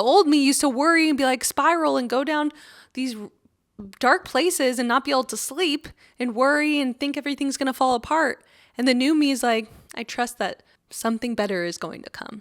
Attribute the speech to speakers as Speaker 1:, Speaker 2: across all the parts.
Speaker 1: The old me used to worry and be like spiral and go down these dark places and not be able to sleep and worry and think everything's going to fall apart. And the new me is like, I trust that something better is going to come.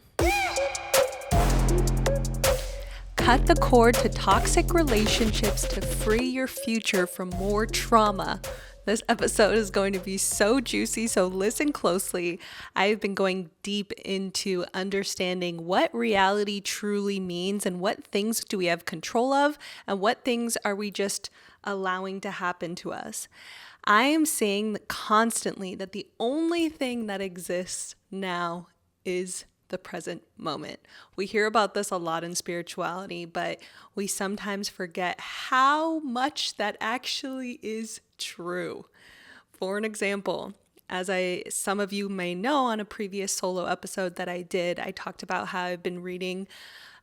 Speaker 1: Cut the cord to toxic relationships to free your future from more trauma. This episode is going to be so juicy, so listen closely. I've been going deep into understanding what reality truly means and what things do we have control of and what things are we just allowing to happen to us. I am saying constantly that the only thing that exists now is the present moment. We hear about this a lot in spirituality, but we sometimes forget how much that actually is true. For an example, some of you may know on a previous solo episode that I did, I talked about how I've been reading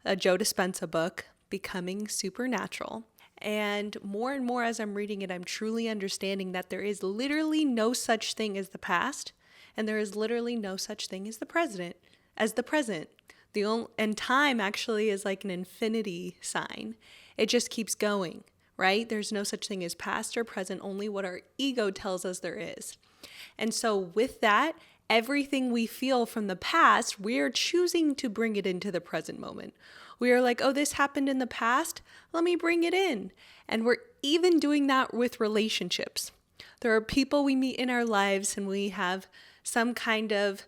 Speaker 1: a Joe Dispenza book, Becoming Supernatural. And more as I'm reading it, I'm truly understanding that there is literally no such thing as the past, and there is literally no such thing as the present. And time actually is like an infinity sign. It just keeps going, right? There's no such thing as past or present, only what our ego tells us there is. And so with that, everything we feel from the past, we are choosing to bring it into the present moment. We are like, oh, this happened in the past. Let me bring it in. And we're even doing that with relationships. There are people we meet in our lives and we have some kind of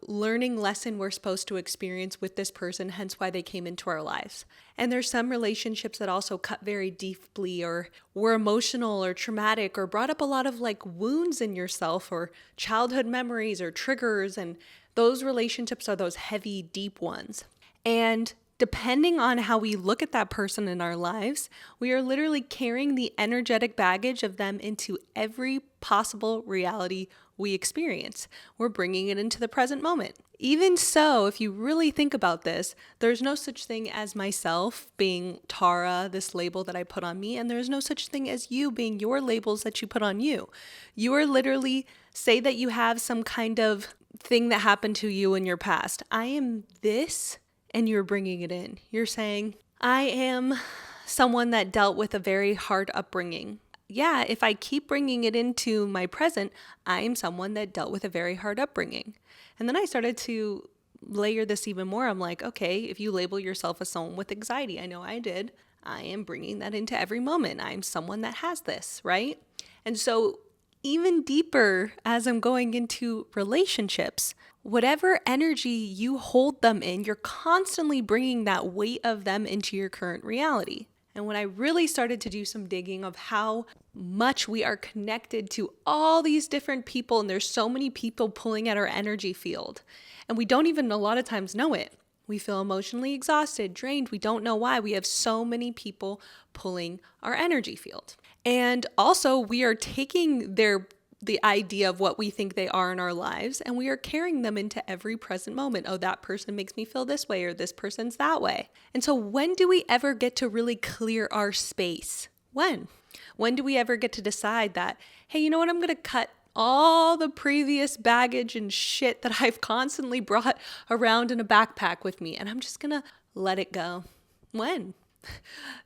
Speaker 1: learning lesson we're supposed to experience with this person, hence why they came into our lives. And there's some relationships that also cut very deeply or were emotional or traumatic or brought up a lot of like wounds in yourself or childhood memories or triggers. And those relationships are those heavy, deep ones. And depending on how we look at that person in our lives, we are literally carrying the energetic baggage of them into every possible reality we experience. We're bringing it into the present moment. Even so, if you really think about this, there's no such thing as myself being Tara, this label that I put on me, and there's no such thing as you being your labels that you put on you. You are literally, say that you have some kind of thing that happened to you in your past. I am this, and you're bringing it in. You're saying, I am someone that dealt with a very hard upbringing. Yeah, if I keep bringing it into my present, I am someone that dealt with a very hard upbringing. And then I started to layer this even more. I'm like, okay, if you label yourself as someone with anxiety, I know I did, I am bringing that into every moment. I'm someone that has this, right? And so even deeper as I'm going into relationships, whatever energy you hold them in, you're constantly bringing that weight of them into your current reality. And when I really started to do some digging of how much we are connected to all these different people, and there's so many people pulling at our energy field, and we don't even a lot of times know it. We feel emotionally exhausted, drained. We don't know why. We have so many people pulling our energy field. And also we are taking the idea of what we think they are in our lives, and we are carrying them into every present moment. Oh, that person makes me feel this way, or this person's that way. And so when do we ever get to really clear our space? When do we ever get to decide that, hey, you know what, I'm going to cut all the previous baggage and shit that I've constantly brought around in a backpack with me, and I'm just going to let it go? When?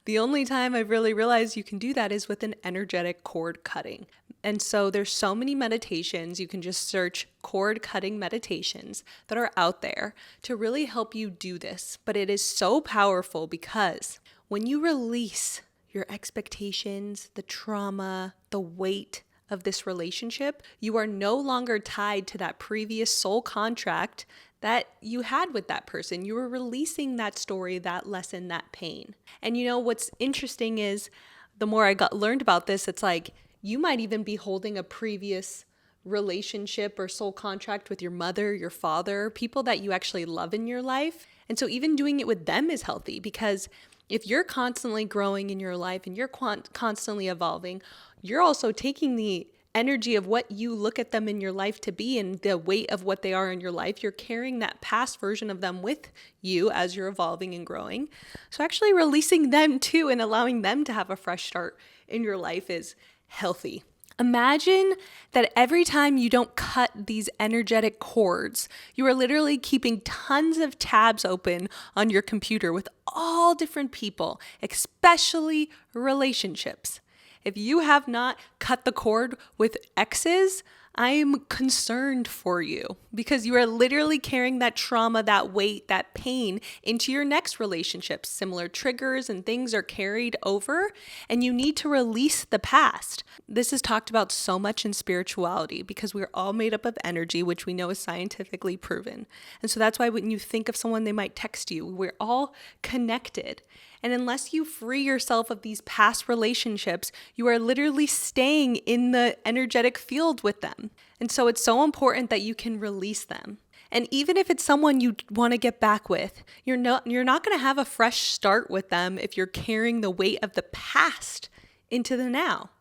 Speaker 1: The only time I've really realized you can do that is with an energetic cord cutting. And so there's so many meditations. You can just search cord cutting meditations that are out there to really help you do this. But it is so powerful because when you release your expectations, the trauma, the weight of this relationship, you are no longer tied to that previous soul contract that you had with that person. You were releasing that story, that lesson, that pain. And what's interesting is the more I learned about this, it's like you might even be holding a previous relationship or soul contract with your mother, your father, people that you actually love in your life. And so even doing it with them is healthy, because if you're constantly growing in your life and you're constantly evolving, you're also taking the energy of what you look at them in your life to be and the weight of what they are in your life. You're carrying that past version of them with you as you're evolving and growing. So actually releasing them too and allowing them to have a fresh start in your life is healthy. Imagine that every time you don't cut these energetic cords, you are literally keeping tons of tabs open on your computer with all different people, especially relationships. If you have not cut the cord with exes, I am concerned for you because you are literally carrying that trauma, that weight, that pain into your next relationship. Similar triggers and things are carried over, and you need to release the past. This is talked about so much in spirituality because we're all made up of energy, which we know is scientifically proven. And so that's why when you think of someone, they might text you. We're all connected. And unless you free yourself of these past relationships, you are literally staying in the energetic field with them. And so it's so important that you can release them. And even if it's someone you want to get back with, you're not going to have a fresh start with them if you're carrying the weight of the past into the now.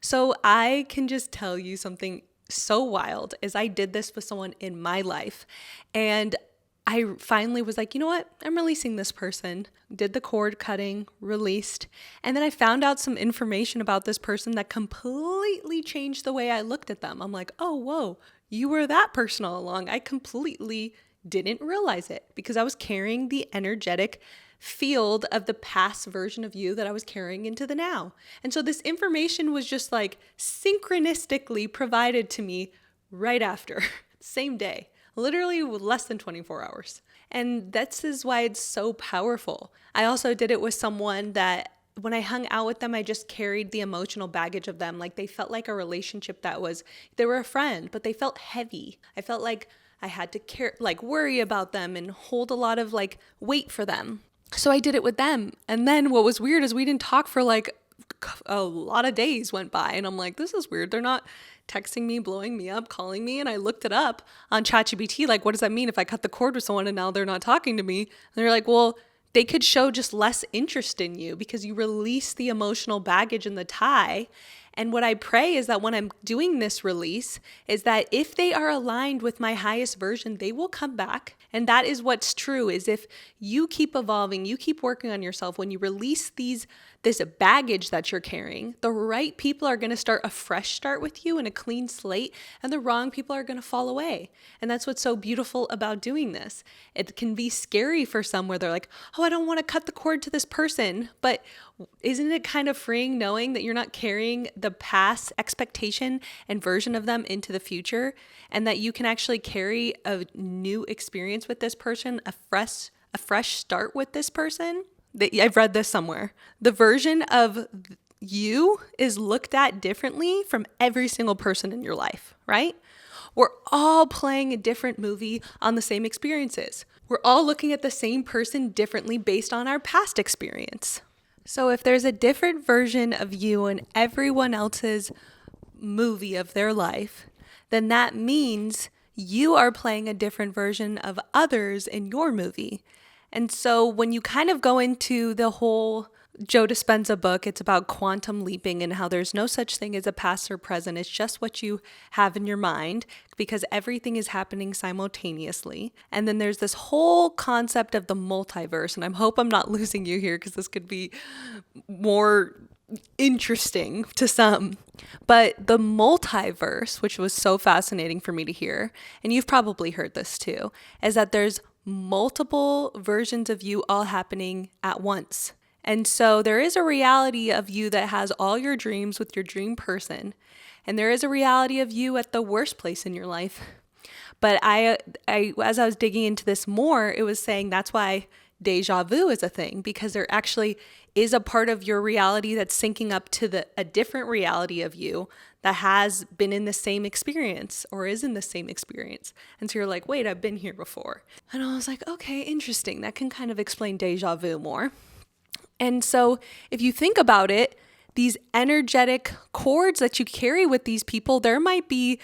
Speaker 1: So I can just tell you something so wild is I did this with someone in my life, and I finally was like, you know what? I'm releasing this person. Did the cord cutting, released. And then I found out some information about this person that completely changed the way I looked at them. I'm like, oh, whoa, you were that person all along. I completely didn't realize it because I was carrying the energetic field of the past version of you that I was carrying into the now. And so this information was just like synchronistically provided to me right after, same day. Literally less than 24 hours. And this is why it's so powerful. I also did it with someone that when I hung out with them, I just carried the emotional baggage of them. Like they felt like a relationship they were a friend, but they felt heavy. I felt like I had to worry about them and hold a lot of weight for them. So I did it with them. And then what was weird is we didn't talk for a lot of days went by. And I'm like, this is weird. They're not texting me, blowing me up, calling me. And I looked it up on ChatGPT. What does that mean if I cut the cord with someone and now they're not talking to me? And they're like, well, they could show just less interest in you because you release the emotional baggage and the tie. And what I pray is that when I'm doing this release is that if they are aligned with my highest version, they will come back. And that is what's true is if you keep evolving, you keep working on yourself, when you release this baggage that you're carrying, the right people are going to start a fresh start with you and a clean slate, and the wrong people are going to fall away. And that's what's so beautiful about doing this. It can be scary for some where they're like, oh, I don't want to cut the cord to this person. But isn't it kind of freeing knowing that you're not carrying the past expectation and version of them into the future, and that you can actually carry a new experience with this person, a fresh start with this person? I've read this somewhere. The version of you is looked at differently from every single person in your life, right? We're all playing a different movie on the same experiences. We're all looking at the same person differently based on our past experience. So if there's a different version of you in everyone else's movie of their life, then that means you are playing a different version of others in your movie. And so when you kind of go into the whole Joe Dispenza book, it's about quantum leaping and how there's no such thing as a past or present. It's just what you have in your mind because everything is happening simultaneously. And then there's this whole concept of the multiverse. And I hope I'm not losing you here because this could be more interesting to some. But the multiverse, which was so fascinating for me to hear, and you've probably heard this too, is that there's multiple versions of you all happening at once. And so there is a reality of you that has all your dreams with your dream person. And there is a reality of you at the worst place in your life. But I as I was digging into this more, it was saying that's why deja vu is a thing, because there actually is a part of your reality that's syncing up to a different reality of you that has been in the same experience or is in the same experience. And so you're like, wait, I've been here before. And I was like, okay, interesting. That can kind of explain deja vu more. And so if you think about it, these energetic cords that you carry with these people, there might be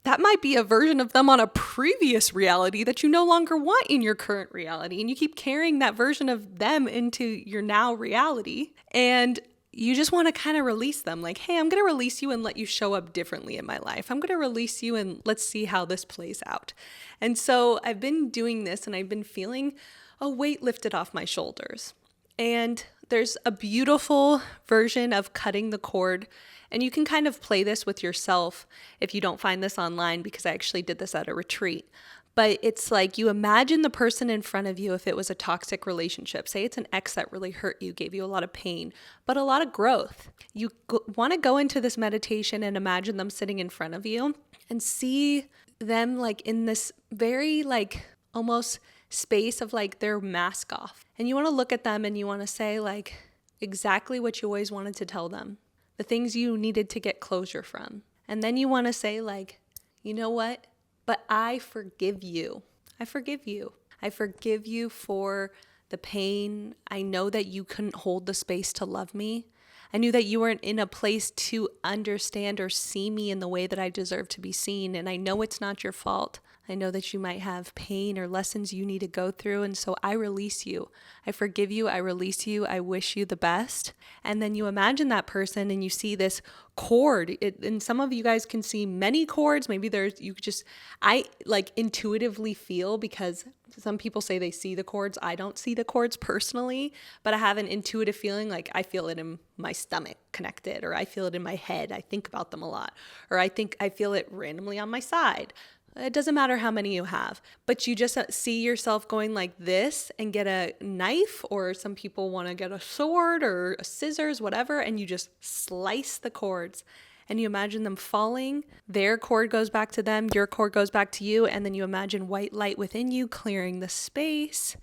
Speaker 1: that might be a version of them on a previous reality that you no longer want in your current reality. And you keep carrying that version of them into your now reality. And you just want to kind of release them. Like, hey, I'm going to release you and let you show up differently in my life. I'm going to release you and let's see how this plays out. And so I've been doing this and I've been feeling a weight lifted off my shoulders. And there's a beautiful version of cutting the cord. And you can kind of play this with yourself if you don't find this online, because I actually did this at a retreat. But it's like you imagine the person in front of you if it was a toxic relationship. Say it's an ex that really hurt you, gave you a lot of pain, but a lot of growth. You want to go into this meditation and imagine them sitting in front of you and see them like in this very like almost space of like their mask off. And you want to look at them and you want to say like exactly what you always wanted to tell them, the things you needed to get closure from. And then you want to say like, you know what? But I forgive you. I forgive you. I forgive you for the pain. I know that you couldn't hold the space to love me. I knew that you weren't in a place to understand or see me in the way that I deserve to be seen. And I know it's not your fault. I know that you might have pain or lessons you need to go through. And so I release you. I forgive you. I release you. I wish you the best. And then you imagine that person and you see this cord. And some of you guys can see many cords. Maybe I like intuitively feel, because some people say they see the cords. I don't see the cords personally, but I have an intuitive feeling, like I feel it in my stomach connected, or I feel it in my head. I think about them a lot, or I feel it randomly on my side. It doesn't matter how many you have, but you just see yourself going like this and get a knife, or some people want to get a sword or a scissors, whatever, and you just slice the cords and you imagine them falling. Their cord goes back to them, your cord goes back to you, and then you imagine white light within you clearing the space,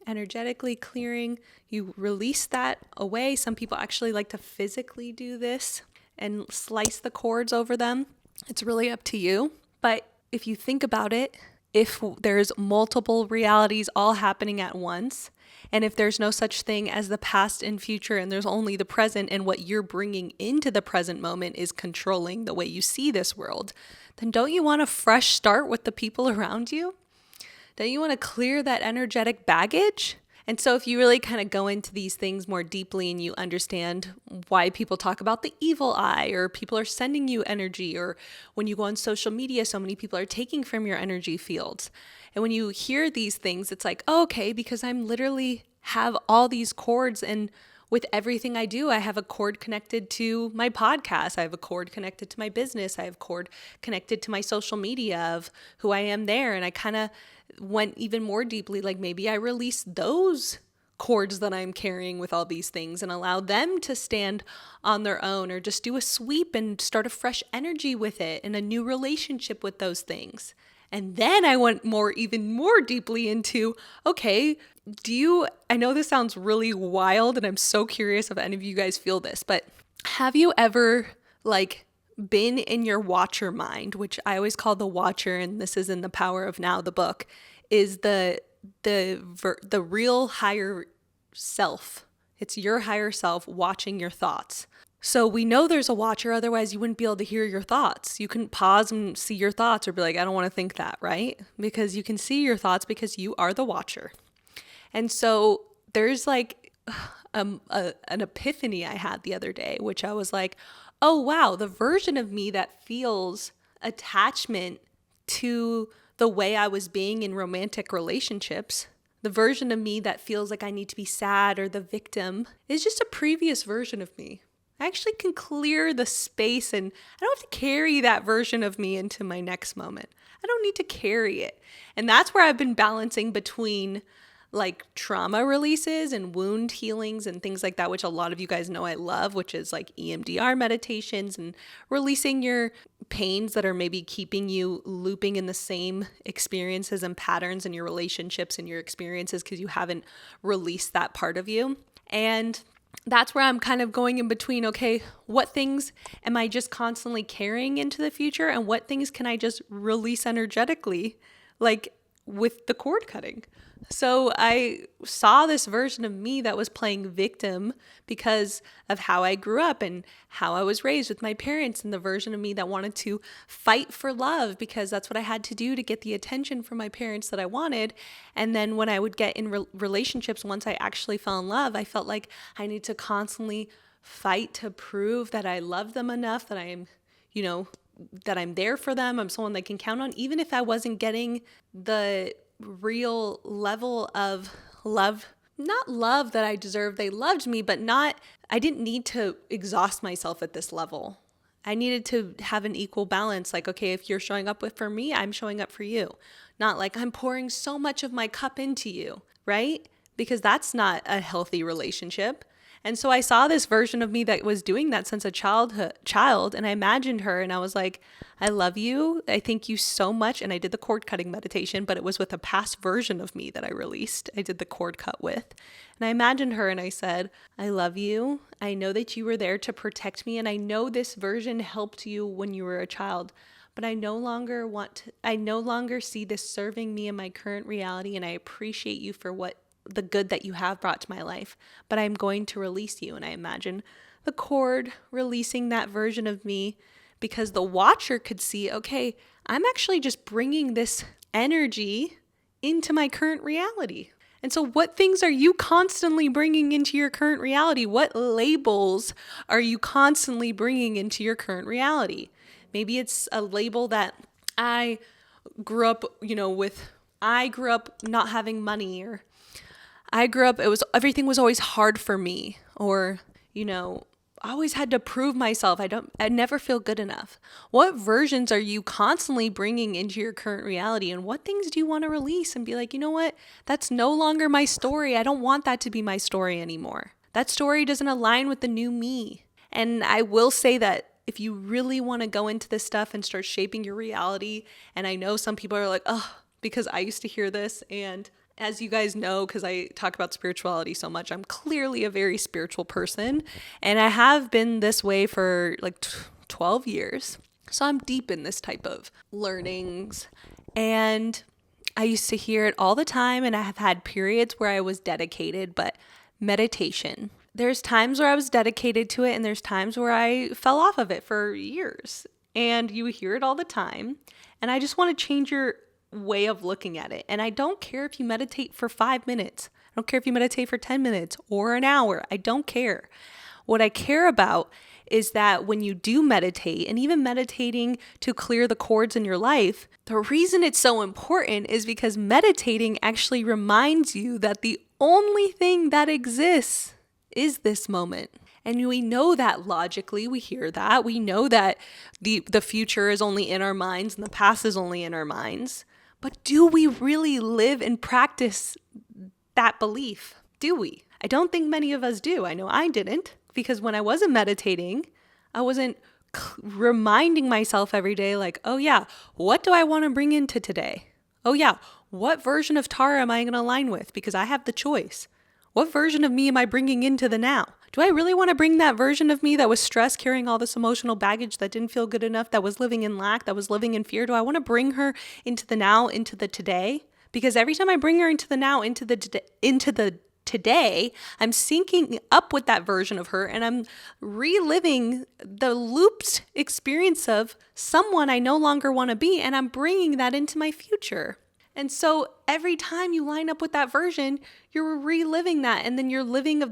Speaker 1: energetically clearing. You release that away. Some people actually like to physically do this and slice the cords over them. It's really up to you. But if you think about it, if there's multiple realities all happening at once, and if there's no such thing as the past and future, and there's only the present, and what you're bringing into the present moment is controlling the way you see this world, then don't you want a fresh start with the people around you? Don't you want to clear that energetic baggage? And so if you really kind of go into these things more deeply and you understand why people talk about the evil eye, or people are sending you energy, or when you go on social media, so many people are taking from your energy fields. And when you hear these things, it's like, oh, okay, because I'm literally have all these cords, and with everything I do, I have a cord connected to my podcast. I have a cord connected to my business. I have a cord connected to my social media of who I am there. And I kind of went even more deeply, like maybe I release those cords that I'm carrying with all these things and allow them to stand on their own, or just do a sweep and start a fresh energy with it and a new relationship with those things. And then I went even more deeply into, okay, I know this sounds really wild, and I'm so curious if any of you guys feel this, but have you ever like been in your watcher mind, which I always call the watcher, and this is in The Power of Now, the book, is the real higher self. It's your higher self watching your thoughts. So we know there's a watcher, otherwise you wouldn't be able to hear your thoughts. You couldn't pause and see your thoughts or be like, I don't want to think that, right? Because you can see your thoughts because you are the watcher. And so there's like an epiphany I had the other day, which I was like, oh wow, the version of me that feels attachment to the way I was being in romantic relationships, the version of me that feels like I need to be sad or the victim, is just a previous version of me. I actually can clear the space, and I don't have to carry that version of me into my next moment. I don't need to carry it. And that's where I've been balancing between like trauma releases and wound healings and things like that, which a lot of you guys know I love, which is like EMDR meditations and releasing your pains that are maybe keeping you looping in the same experiences and patterns in your relationships and your experiences because you haven't released that part of you. And that's where I'm kind of going in between, okay, what things am I just constantly carrying into the future, and what things can I just release energetically, like with the cord cutting? So I saw this version of me that was playing victim because of how I grew up and how I was raised with my parents, and the version of me that wanted to fight for love because that's what I had to do to get the attention from my parents that I wanted. And then when I would get in relationships, once I actually fell in love, I felt like I need to constantly fight to prove that I love them enough, that I am, that I'm there for them. I'm someone they can count on, even if I wasn't getting the real level of love not love that I deserved. They loved me, but I didn't need to exhaust myself at this level. I needed to have an equal balance. Like, okay, if you're showing up for me, I'm showing up for you. Not like I'm pouring so much of my cup into you, right? Because that's not a healthy relationship. And so I saw this version of me that was doing that since a child, and I imagined her and I was like, I love you. I thank you so much. And I did the cord cutting meditation, but it was with a past version of me that I released. I did the cord cut with. And I imagined her and I said, I love you. I know that you were there to protect me. And I know this version helped you when you were a child, but I no longer see this serving me in my current reality. And I appreciate you for the good that you have brought to my life, but I'm going to release you. And I imagine the cord releasing that version of me, because the watcher could see, okay, I'm actually just bringing this energy into my current reality. And so what things are you constantly bringing into your current reality? What labels are you constantly bringing into your current reality? Maybe it's a label that I grew up, not having money, or everything was always hard for me, or, I always had to prove myself. I never feel good enough. What versions are you constantly bringing into your current reality? And what things do you want to release and be like, you know what? That's no longer my story. I don't want that to be my story anymore. That story doesn't align with the new me. And I will say that if you really want to go into this stuff and start shaping your reality, and I know some people are like, oh, because I used to hear this, and as you guys know, because I talk about spirituality so much, I'm clearly a very spiritual person, and I have been this way for like 12 years. So I'm deep in this type of learnings, and I used to hear it all the time, and I have had periods where I was dedicated, but meditation. There's times where I was dedicated to it, and there's times where I fell off of it for years, and you hear it all the time, and I just want to change your way of looking at it. And I don't care if you meditate for 5 minutes. I don't care if you meditate for 10 minutes or an hour. I don't care. What I care about is that when you do meditate, and even meditating to clear the cords in your life, the reason it's so important is because meditating actually reminds you that the only thing that exists is this moment. And we know that logically. We hear that. We know that the future is only in our minds and the past is only in our minds. But do we really live and practice that belief? Do we? I don't think many of us do. I know I didn't, because when I wasn't meditating, I wasn't reminding myself every day, like, oh yeah, what do I want to bring into today? Oh yeah, what version of Tara am I going to align with? Because I have the choice. What version of me am I bringing into the now? Do I really want to bring that version of me that was stressed, carrying all this emotional baggage, that didn't feel good enough, that was living in lack, that was living in fear? Do I want to bring her into the now, into the today? Because every time I bring her into the now, into the today, I'm syncing up with that version of her, and I'm reliving the looped experience of someone I no longer want to be, and I'm bringing that into my future. And so every time you line up with that version, you're reliving that, and then you're living by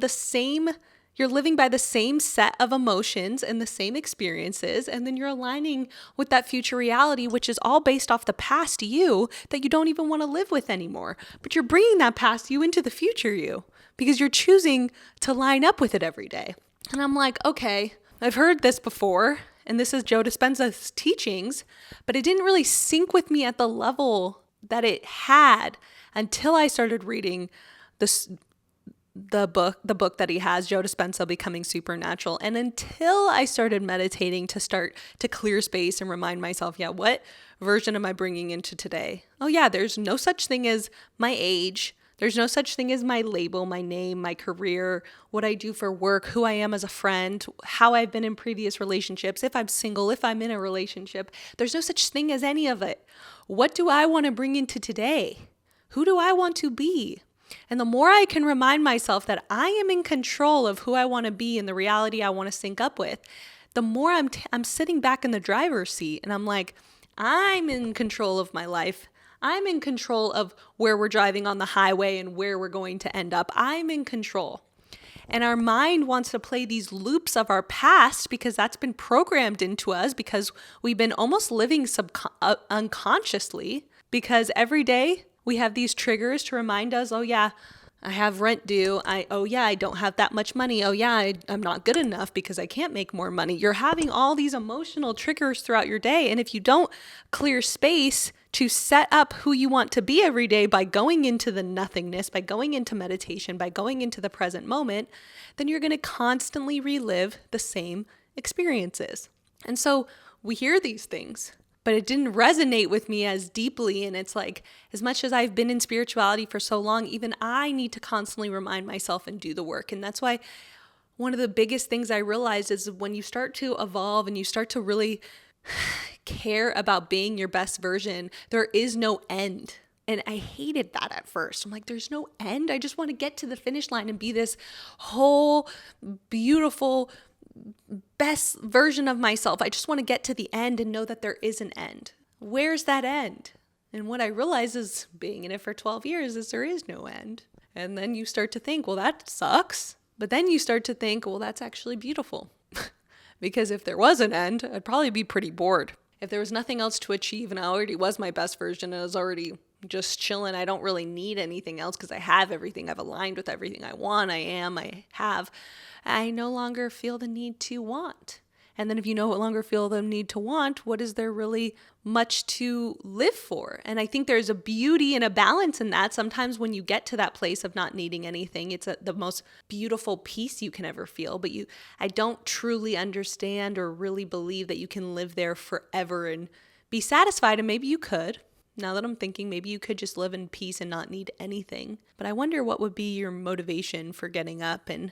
Speaker 1: the same set of emotions and the same experiences, and then you're aligning with that future reality, which is all based off the past you that you don't even want to live with anymore. But you're bringing that past you into the future you, because you're choosing to line up with it every day. And I'm like, okay, I've heard this before, and this is Joe Dispenza's teachings, but it didn't really sync with me at the level that it had until I started reading the book that he has, Joe Dispenza Becoming Supernatural. And until I started meditating to start to clear space and remind myself, yeah, what version am I bringing into today? Oh yeah, there's no such thing as my age. There's no such thing as my label, my name, my career, what I do for work, who I am as a friend, how I've been in previous relationships, if I'm single, if I'm in a relationship. There's no such thing as any of it. What do I want to bring into today? Who do I want to be? And the more I can remind myself that I am in control of who I want to be and the reality I want to sync up with, the more I'm sitting back in the driver's seat, and I'm like, I'm in control of my life. I'm in control of where we're driving on the highway and where we're going to end up. I'm in control. And our mind wants to play these loops of our past because that's been programmed into us, because we've been almost living unconsciously, because every day we have these triggers to remind us, oh yeah, I have rent due. Oh yeah, I don't have that much money. Oh yeah, I'm not good enough because I can't make more money. You're having all these emotional triggers throughout your day. And if you don't clear space to set up who you want to be every day by going into the nothingness, by going into meditation, by going into the present moment, then you're going to constantly relive the same experiences. And so we hear these things, but it didn't resonate with me as deeply. And it's like, as much as I've been in spirituality for so long, even I need to constantly remind myself and do the work. And that's why one of the biggest things I realized is when you start to evolve and you start to really care about being your best version, there is no end. And I hated that at first. I'm like, there's no end. I just want to get to the finish line and be this whole beautiful best version of myself. I just want to get to the end and know that there is an end. Where's that end? And what I realize is being in it for 12 years is there is no end. And then you start to think, well, that sucks. But then you start to think, well, that's actually beautiful. Because if there was an end, I'd probably be pretty bored. If there was nothing else to achieve and I already was my best version and I was already just chilling, I don't really need anything else because I have everything. I've aligned with everything I want. I have. I no longer feel the need to want. And then if you no longer feel the need to want, what is there really much to live for? And I think there's a beauty and a balance in that. Sometimes when you get to that place of not needing anything, it's the most beautiful peace you can ever feel. But I don't truly understand or really believe that you can live there forever and be satisfied. And maybe you could. Now that I'm thinking, maybe you could just live in peace and not need anything. But I wonder what would be your motivation for getting up and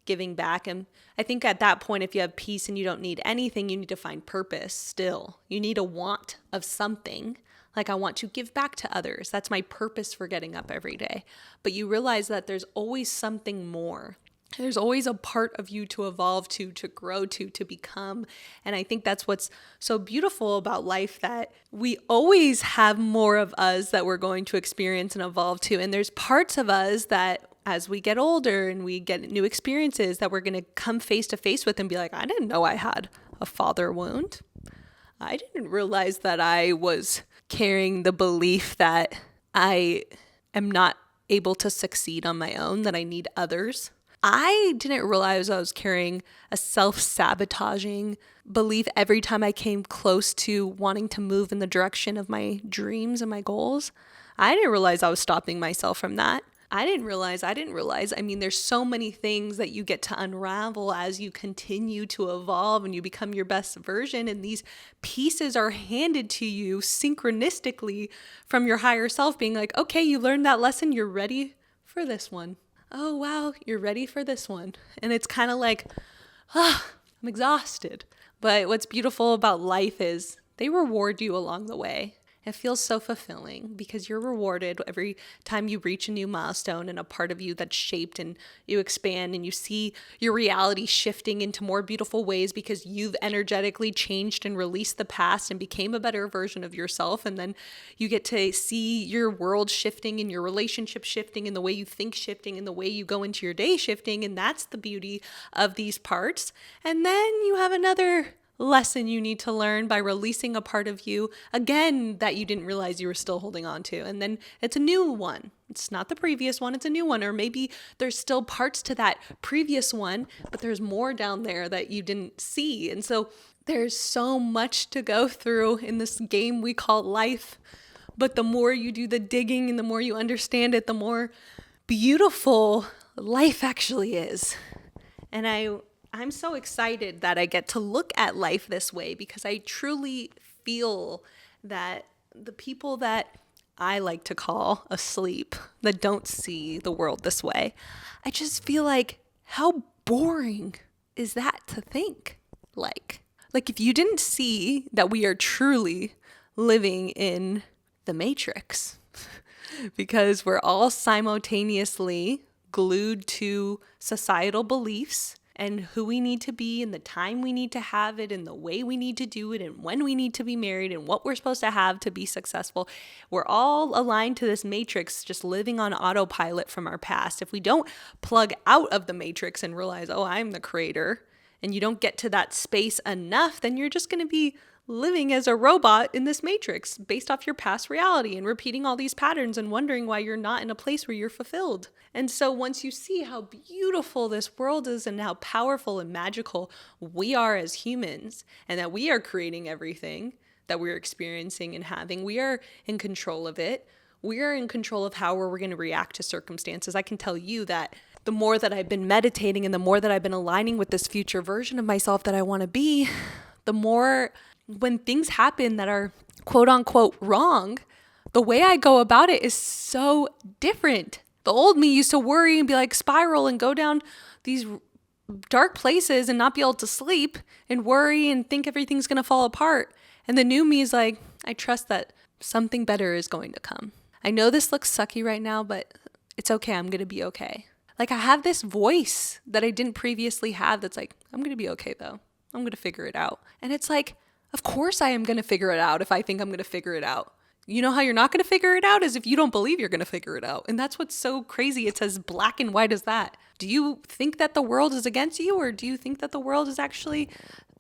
Speaker 1: giving back. And I think at that point, if you have peace and you don't need anything, you need to find purpose still. You need a want of something. Like, I want to give back to others. That's my purpose for getting up every day. But you realize that there's always something more. There's always a part of you to evolve to grow to become. And I think that's what's so beautiful about life, that we always have more of us that we're going to experience and evolve to. And there's parts of us that as we get older and we get new experiences that we're going to come face to face with and be like, I didn't know I had a father wound. I didn't realize that I was carrying the belief that I am not able to succeed on my own, that I need others. I didn't realize I was carrying a self-sabotaging belief every time I came close to wanting to move in the direction of my dreams and my goals. I didn't realize I was stopping myself from that. I didn't realize. I mean, there's so many things that you get to unravel as you continue to evolve and you become your best version. And these pieces are handed to you synchronistically from your higher self, being like, okay, you learned that lesson. You're ready for this one. Oh, wow, you're ready for this one. And it's kind of like, I'm exhausted. But what's beautiful about life is they reward you along the way. It feels so fulfilling because you're rewarded every time you reach a new milestone and a part of you that's shaped, and you expand and you see your reality shifting into more beautiful ways because you've energetically changed and released the past and became a better version of yourself. And then you get to see your world shifting and your relationship shifting and the way you think shifting and the way you go into your day shifting. And that's the beauty of these parts. And then you have another lesson you need to learn by releasing a part of you again that you didn't realize you were still holding on to. And then it's a new one. It's not the previous one, it's a new one. Or maybe there's still parts to that previous one, but there's more down there that you didn't see. And so there's so much to go through in this game we call life. But the more you do the digging and the more you understand it, the more beautiful life actually is. And I'm so excited that I get to look at life this way, because I truly feel that the people that I like to call asleep, that don't see the world this way, I just feel like, how boring is that to think? Like if you didn't see that we are truly living in the Matrix, because we're all simultaneously glued to societal beliefs and who we need to be and the time we need to have it and the way we need to do it and when we need to be married and what we're supposed to have to be successful. We're all aligned to this matrix, just living on autopilot from our past. If we don't plug out of the matrix and realize, oh, I'm the creator, and you don't get to that space enough, then you're just going to be living as a robot in this matrix based off your past reality and repeating all these patterns and wondering why you're not in a place where you're fulfilled. And so once you see how beautiful this world is and how powerful and magical we are as humans, and that we are creating everything that we're experiencing and having, we are in control of it. We are in control of how we're going to react to circumstances. I can tell you that the more that I've been meditating and the more that I've been aligning with this future version of myself that I want to be, the more when things happen that are quote unquote wrong, the way I go about it is so different. The old me used to worry and be like spiral and go down these dark places and not be able to sleep and worry and think everything's going to fall apart. And the new me is like, I trust that something better is going to come. I know this looks sucky right now, but it's okay. I'm going to be okay. Like I have this voice that I didn't previously have that's like, I'm going to be okay though. I'm going to figure it out. And it's like, of course I am going to figure it out if I think I'm going to figure it out. You know how you're not going to figure it out is if you don't believe you're going to figure it out. And that's what's so crazy. It's as black and white as that. Do you think that the world is against you, or do you think that the world is actually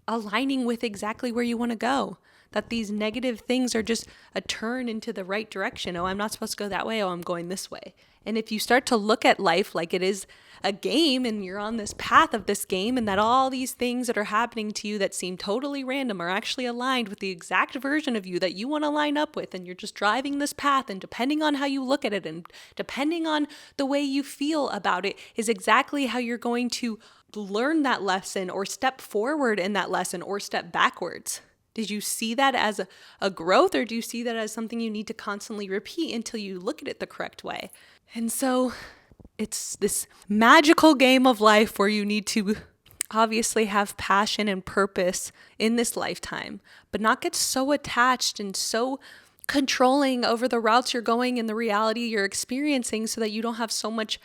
Speaker 1: aligning with exactly where you want to go? That these negative things are just a turn into the right direction. Oh, I'm not supposed to go that way. Oh, I'm going this way. And if you start to look at life like it is a game and you're on this path of this game, and that all these things that are happening to you that seem totally random are actually aligned with the exact version of you that you want to line up with, and you're just driving this path, and depending on how you look at it and depending on the way you feel about it is exactly how you're going to learn that lesson or step forward in that lesson or step backwards. Did you see that as a growth, or do you see that as something you need to constantly repeat until you look at it the correct way? And so it's this magical game of life where you need to obviously have passion and purpose in this lifetime, but not get so attached and so controlling over the routes you're going and the reality you're experiencing so that you don't have so much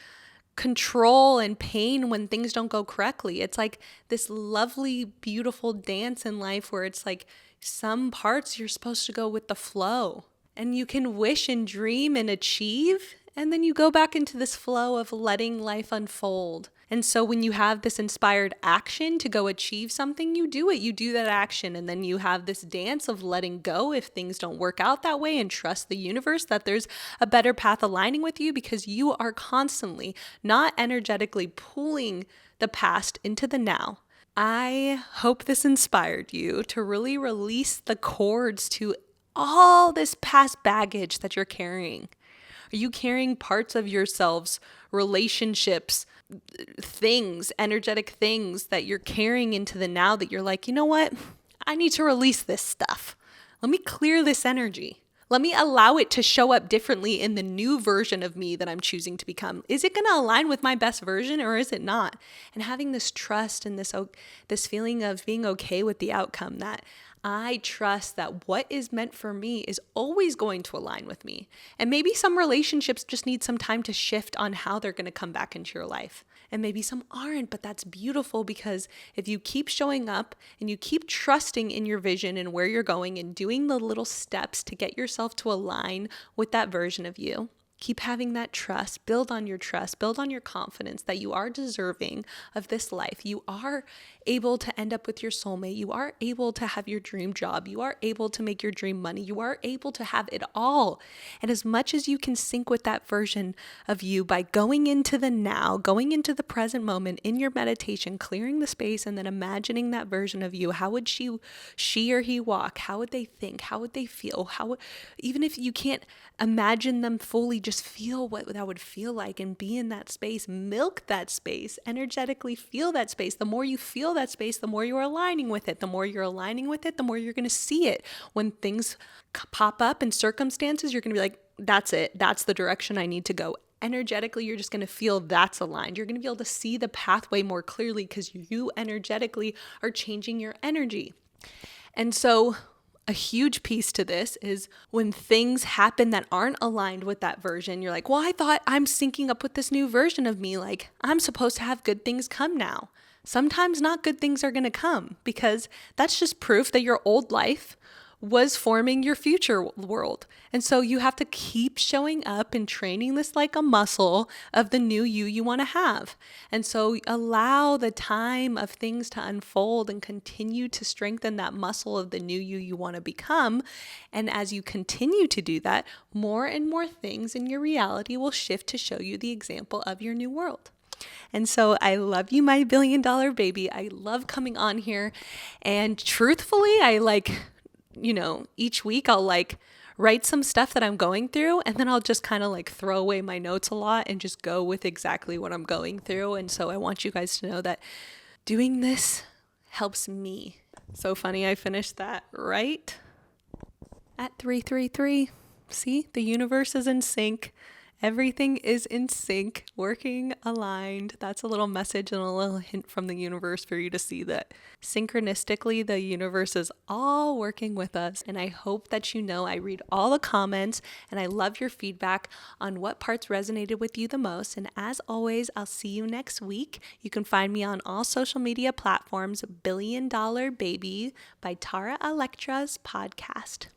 Speaker 1: control and pain when things don't go correctly. It's like this lovely, beautiful dance in life where it's like some parts you're supposed to go with the flow, and you can wish and dream and achieve, and then you go back into this flow of letting life unfold. And so when you have this inspired action to go achieve something, you do it. You do that action, and then you have this dance of letting go if things don't work out that way, and trust the universe that there's a better path aligning with you, because you are constantly, not energetically, pulling the past into the now. I hope this inspired you to really release the cords to all this past baggage that you're carrying. Are you carrying parts of yourselves, relationships, things, energetic things that you're carrying into the now that you're like, you know what? I need to release this stuff. Let me clear this energy. Let me allow it to show up differently in the new version of me that I'm choosing to become. Is it going to align with my best version, or is it not? And having this trust and this feeling of being okay with the outcome, that I trust that what is meant for me is always going to align with me. And maybe some relationships just need some time to shift on how they're going to come back into your life. And maybe some aren't, but that's beautiful, because if you keep showing up and you keep trusting in your vision and where you're going and doing the little steps to get yourself to align with that version of you, keep having that trust, build on your confidence that you are deserving of this life. You are able to end up with your soulmate. You are able to have your dream job. You are able to make your dream money. You are able to have it all. And as much as you can sync with that version of you by going into the now, going into the present moment in your meditation, clearing the space, and then imagining that version of you, how would she or he walk? How would they think? How would they feel? Even if you can't imagine them fully, just feel what that would feel like and be in that space. Milk that space, energetically feel that space. The more you feel that space, the more you're aligning with it. The more you're aligning with it, the more you're going to see it. When things pop up in circumstances, you're going to be like, that's it. That's the direction I need to go. Energetically, you're just going to feel that's aligned. You're going to be able to see the pathway more clearly because you energetically are changing your energy. And so a huge piece to this is when things happen that aren't aligned with that version, you're like, well, I thought I'm syncing up with this new version of me. Like, I'm supposed to have good things come now. Sometimes not good things are going to come, because that's just proof that your old life was forming your future world. And so you have to keep showing up and training this like a muscle of the new you want to have. And so allow the time of things to unfold and continue to strengthen that muscle of the new you want to become. And as you continue to do that, more and more things in your reality will shift to show you the example of your new world. And so I love you, my $1 billion baby. I love coming on here. And truthfully, each week I'll write some stuff that I'm going through, and then I'll just kind of throw away my notes a lot and just go with exactly what I'm going through. And so I want you guys to know that doing this helps me. So funny, I finished that right at 333. See, the universe is in sync. Everything is in sync, working aligned. That's a little message and a little hint from the universe for you to see that synchronistically the universe is all working with us. And I hope that I read all the comments and I love your feedback on what parts resonated with you the most. And as always, I'll see you next week. You can find me on all social media platforms, $1 Billion Babie by Tara Electra's podcast.